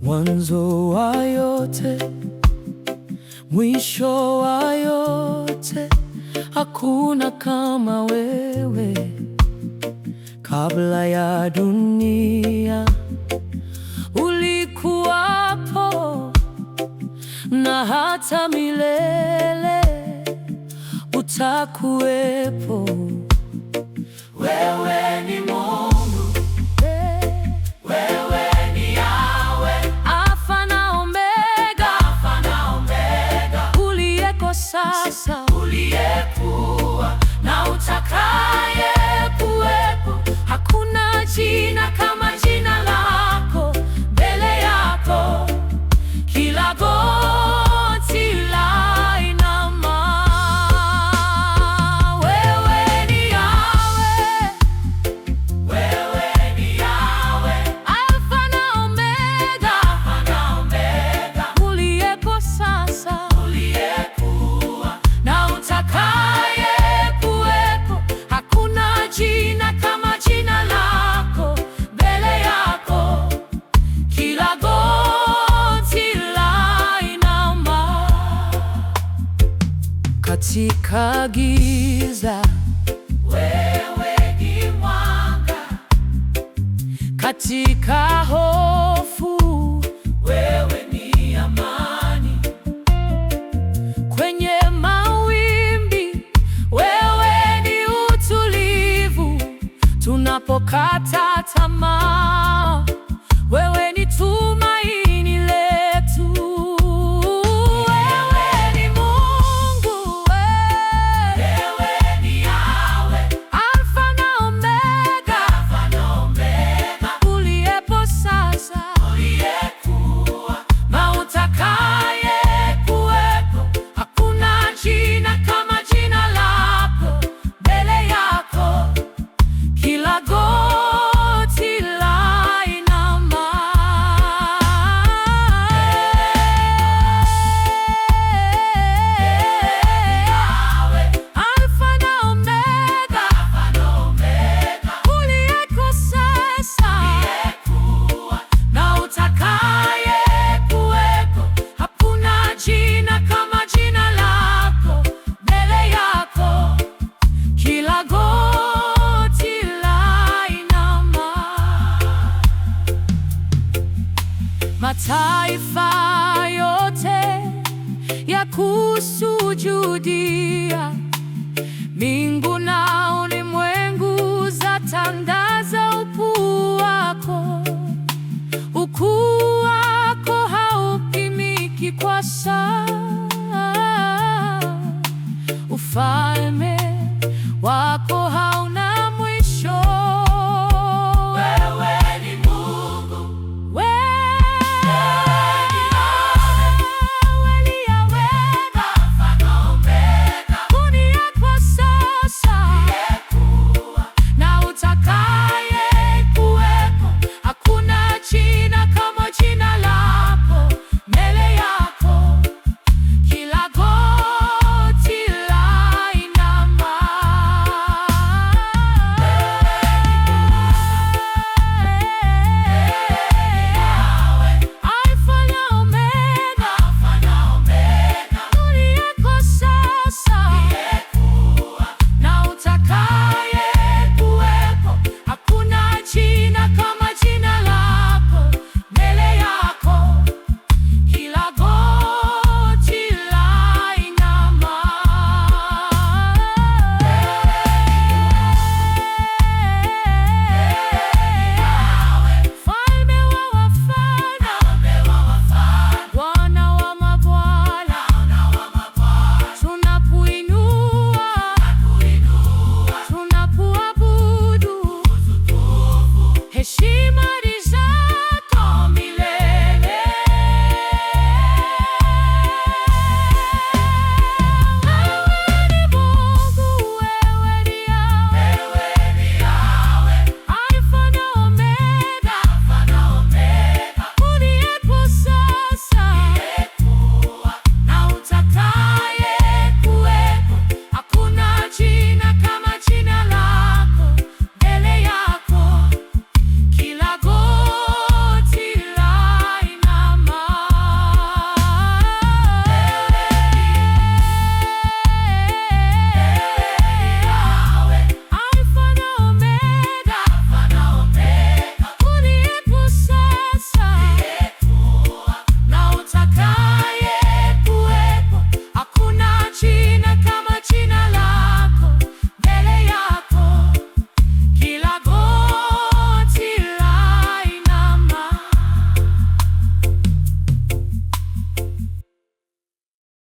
mwanzo wa yote, mwisho wa yote. Hakuna kama wewe. Kabla ya dunia ulikuwapo, na hata milele utakuwepo. Wewe ni Mungu, wewe ni Yahweh, Alfa na Omega, uliyeko sasa, uliyekuwa na utakaye kuwepo. Hakuna jina kama jina lako, mbele yako kila goti lainama. Wewe ni Yahweh, wewe ni Yahweh, Alfa na Omega, uliyeko sasa, uliyekuwa na utakaye kuwepo. Hakuna jina kama jina lako, mbele yako kila goti lainama. Katika giza wewe ni mwanga, katika hofu wewe ni amani, kwenye mawimbi wewe ni utulivu. Tunapokata tamaa, wewe ni tumaini letu. Wewe ni Mungu, wewe ni Yahweh, Alfa na Omega, uliyepo sasa, uliyekuwa na utakaye kuwepo. Hakuna jina kama jina lako, mbele yako kila goti lainama. Alfa na Omega, uliyeko sasa, na utakaye kuwepo. Hakuna jina kama jina lako, mbele yako kila goti lainama. Mataifa yote ya kusujudia, mbingu